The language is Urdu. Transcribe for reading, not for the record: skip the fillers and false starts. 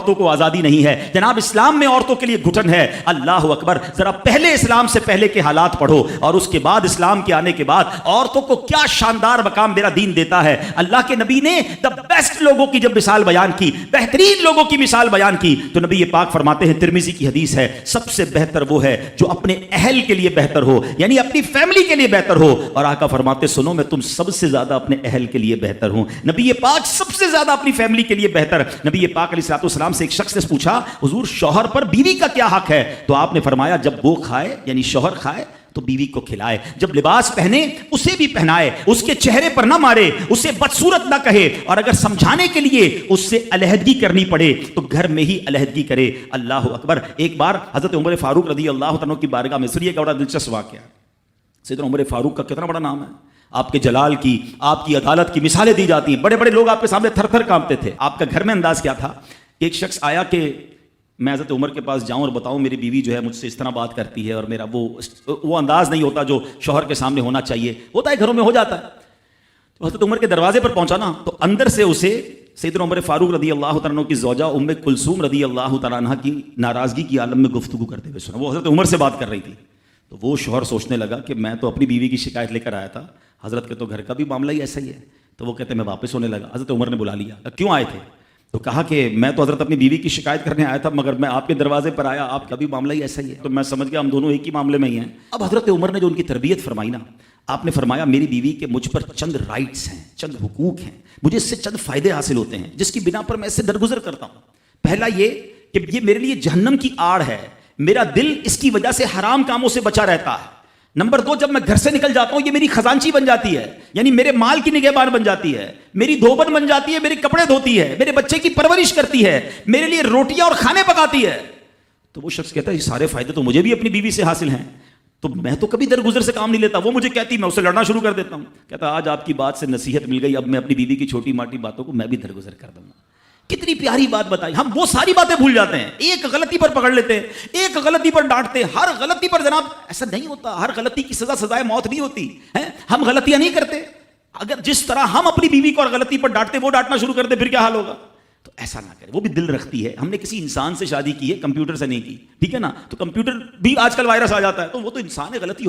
عورتوں کو آزادی نہیں ہے جناب، اسلام میں عورتوں کے لیے گھٹن ہے۔ اللہ اکبر، ذرا پہلے اسلام سے پہلے کے حالات پڑھو اور اس کے بعد اسلام کے آنے کے بعد عورتوں کو کیا شاندار مقام میرا دین دیتا ہے۔ اللہ کے نبی نے دا بیسٹ لوگوں کی جب مثال بیان کی، بہترین لوگوں کی مثال بیان کی، تو نبی پاک فرماتے ہیں، ترمذی کی حدیث ہے، سب سے بہتر وہ ہے جو اپنے اہل کے لیے بہتر ہو، یعنی اپنی فیملی کے لیے بہتر ہو۔ اور آقا فرماتے، سنو میں تم سب سے زیادہ اپنے اہل کے لیے بہتر ہوں۔ نبی پاک سب سے زیادہ اپنی فیملی کے لیے بہتر۔ نبی پاک علیہ الصلوۃ والسلام سے ایک شخص نے پوچھا، حضور شوہر پر بیوی کا کیا حق ہے؟ تو آپ نے فرمایا، جب وہ کھائے یعنی شوہر کھائے تو بیوی کو کھلائے، جب لباس پہنے اسے بھی پہنائے، اس کے چہرے پر نہ مارے، اسے بدصورت نہ کہے، اور اگر سمجھانے کے لیے اس سے علیحدگی کرنی پڑے تو گھر میں ہی علیحدگی کرے۔ اللہ اکبر۔ ایک بار حضرت عمر فاروق رضی اللہ عنہ کی بارگاہ میں، سنیے کا بڑا دلچسپ واقعہ ہے۔ سیدنا عمر فاروق کا کتنا بڑا نام ہے، آپ کے جلال کی، آپ کی عدالت کی مثالیں دی جاتی ہیں، بڑے بڑے لوگ آپ کے سامنے تھر تھر کانپتے تھے۔ آپ کا گھر میں انداز کیا تھا؟ ایک شخص آیا کہ میں حضرت عمر کے پاس جاؤں اور بتاؤں میری بیوی جو ہے مجھ سے اس طرح بات کرتی ہے، اور میرا وہ انداز نہیں ہوتا جو شوہر کے سامنے ہونا چاہیے، ہوتا ہے گھروں میں ہو جاتا ہے۔ تو حضرت عمر کے دروازے پر پہنچا نا، تو اندر سے اسے سیدنا عمر فاروق رضی اللہ عنہ کی زوجہ ام کلثوم رضی اللہ تعالیٰ عنہ کی ناراضگی کی عالم میں گفتگو کرتے ہوئے سنا۔ وہ حضرت عمر سے بات کر رہی تھی، تو وہ شوہر سوچنے لگا کہ میں تو اپنی بیوی کی شکایت لے کر آیا تھا، حضرت کے تو گھر کا بھی معاملہ ہی ایسا ہی ہے۔ تو وہ کہتے میں واپس ہونے لگا۔ حضرت عمر نے بلا لیا، کیوں آئے تھے؟ تو کہا کہ میں تو حضرت اپنی بیوی کی شکایت کرنے آیا تھا، مگر میں آپ کے دروازے پر آیا، آپ کا بھی معاملہ ہی ایسا ہی ہے، تو میں سمجھ گیا ہم دونوں ایک ہی معاملے میں ہی ہیں۔ اب حضرت عمر نے جو ان کی تربیت فرمائی نا، آپ نے فرمایا میری بیوی کے مجھ پر چند رائٹس ہیں، چند حقوق ہیں، مجھے اس سے چند فائدے حاصل ہوتے ہیں جس کی بنا پر میں اس سے درگزر کرتا ہوں۔ پہلا یہ کہ یہ میرے لیے جہنم کی آڑ ہے، میرا دل اس کی وجہ سے حرام کاموں سے بچا رہتا ہے۔ نمبر دو، جب میں گھر سے نکل جاتا ہوں یہ میری خزانچی بن جاتی ہے، یعنی میرے مال کی نگہبان بن جاتی ہے، میری دھوبن بن جاتی ہے، میرے کپڑے دھوتی ہے، میرے بچے کی پرورش کرتی ہے، میرے لیے روٹیاں اور کھانے پکاتی ہے۔ تو وہ شخص کہتا ہے یہ سارے فائدے تو مجھے بھی اپنی بیوی سے حاصل ہیں، تو میں تو کبھی درگزر سے کام نہیں لیتا، وہ مجھے کہتی میں اسے لڑنا شروع کر دیتا ہوں۔ کہتا آج آپ کی بات سے نصیحت مل گئی، اب میں اپنی بیوی کی چھوٹی موٹی باتوں کو میں بھی درگزر کر دوں گا۔ کتنی پیاری بات بتائی، ہم وہ ساری باتیں بھول جاتے ہیں، ایک غلطی پر پکڑ لیتے ہیں، ایک غلطی پر ڈانٹتے ہیں، ہر غلطی پر جناب ایسا نہیں ہوتا، ہر غلطی کی سزا سزائے موت نہیں ہوتی ہے، ہم غلطیاں نہیں کرتے۔ اگر جس طرح ہم اپنی بیوی کو اور غلطی پر ڈانٹتے وہ ڈانٹنا شروع کر دے پھر کیا حال ہوگا؟ تو ایسا نہ کرے، وہ بھی دل رکھتی ہے، ہم نے کسی انسان سے شادی کی ہے، کمپیوٹر سے نہیں کی، ٹھیک ہے نا؟ تو کمپیوٹر بھی آج کل وائرس آ جاتا ہے، تو وہ تو انسان ہے، غلطی ہو